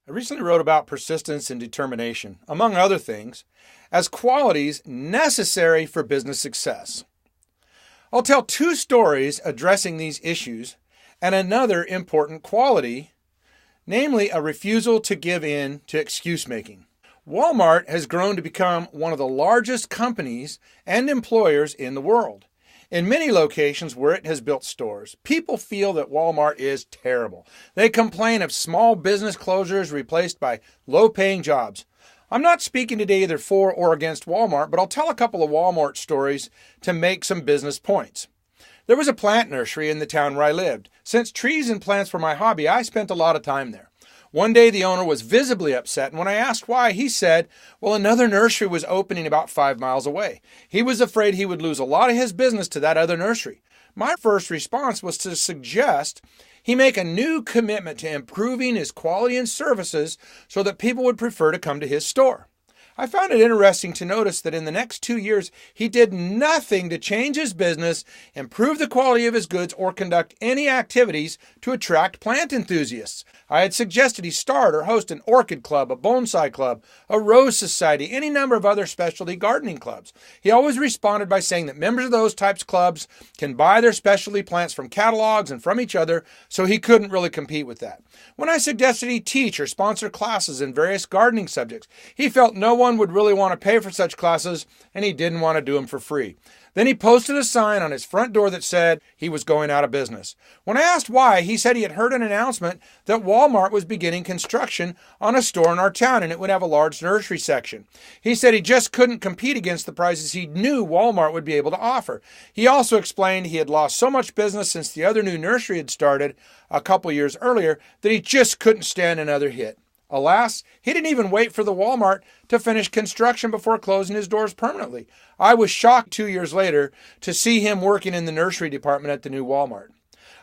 I recently wrote about persistence and determination, among other things, as qualities necessary for business success. I'll tell two stories addressing these issues and another important quality, namely a refusal to give in to excuse making. Walmart has grown to become one of the largest companies and employers in the world. In many locations where it has built stores, people feel that Walmart is terrible. They complain of small business closures replaced by low-paying jobs. I'm not speaking today either for or against Walmart, but I'll tell a couple of Walmart stories to make some business points. There was a plant nursery in the town where I lived. Since trees and plants were my hobby, I spent a lot of time there. One day the owner was visibly upset, and when I asked why, he said, well, another nursery was opening about 5 miles away. He was afraid he would lose a lot of his business to that other nursery. My first response was to suggest he make a new commitment to improving his quality and services so that people would prefer to come to his store. I found it interesting to notice that in the next 2 years, he did nothing to change his business, improve the quality of his goods, or conduct any activities to attract plant enthusiasts. I had suggested he start or host an orchid club, a bonsai club, a rose society, any number of other specialty gardening clubs. He always responded by saying that members of those types of clubs can buy their specialty plants from catalogs and from each other, so he couldn't really compete with that. When I suggested he teach or sponsor classes in various gardening subjects, he felt no one would really want to pay for such classes, and he didn't want to do them for free. Then he posted a sign on his front door that said he was going out of business. When I asked why, he said he had heard an announcement that Walmart was beginning construction on a store in our town and it would have a large nursery section. He said he just couldn't compete against the prices he knew Walmart would be able to offer. He also explained he had lost so much business since the other new nursery had started a couple years earlier that he just couldn't stand another hit. Alas, he didn't even wait for the Walmart to finish construction before closing his doors permanently. I was shocked 2 years later to see him working in the nursery department at the new Walmart.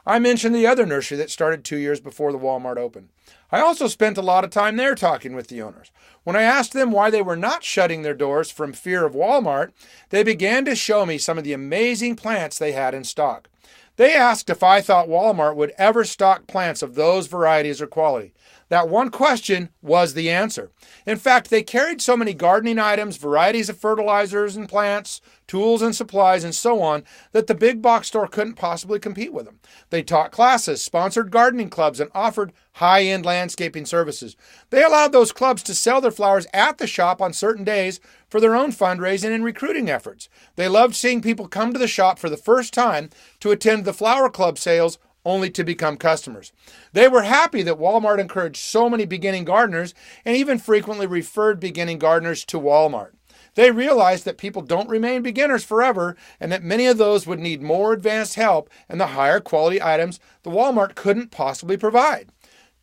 I mentioned the other nursery that started 2 years before the Walmart opened. I also spent a lot of time there talking with the owners. When I asked them why they were not shutting their doors from fear of Walmart, they began to show me some of the amazing plants they had in stock. They asked if I thought Walmart would ever stock plants of those varieties or quality. That one question was the answer. In fact, they carried so many gardening items, varieties of fertilizers and plants, tools and supplies, and so on, that the big box store couldn't possibly compete with them. They taught classes, sponsored gardening clubs, and offered high-end landscaping services. They allowed those clubs to sell their flowers at the shop on certain days for their own fundraising and recruiting efforts. They loved seeing people come to the shop for the first time to attend the flower club sales only to become customers. They were happy that Walmart encouraged so many beginning gardeners and even frequently referred beginning gardeners to Walmart. They realized that people don't remain beginners forever and that many of those would need more advanced help and the higher quality items the Walmart couldn't possibly provide.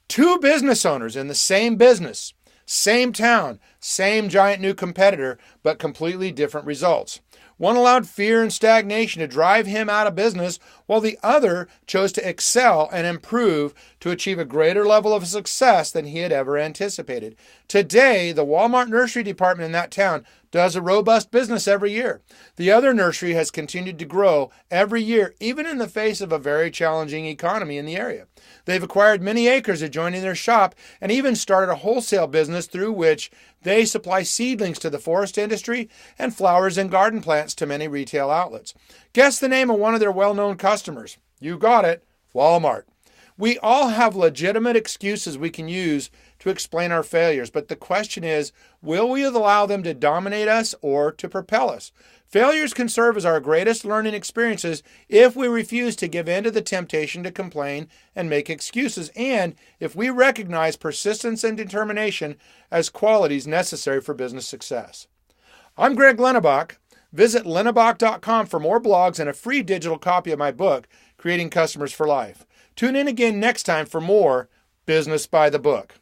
Two business owners in the same business, same town, same giant new competitor, but completely different results. One allowed fear and stagnation to drive him out of business, while the other chose to excel and improve to achieve a greater level of success than he had ever anticipated. Today, the Walmart nursery department in that town does a robust business every year. The other nursery has continued to grow every year, even in the face of a very challenging economy in the area. They've acquired many acres adjoining their shop and even started a wholesale business through which they supply seedlings to the forest industry and flowers and garden plants to many retail outlets. Guess the name of one of their well-known customers. You got it, Walmart. We all have legitimate excuses we can use to explain our failures, but the question is, will we allow them to dominate us or to propel us? Failures can serve as our greatest learning experiences if we refuse to give in to the temptation to complain and make excuses, and if we recognize persistence and determination as qualities necessary for business success. I'm Greg Lenebach. Visit lenebach.com for more blogs and a free digital copy of my book, Creating Customers for Life. Tune in again next time for more Business by the Book.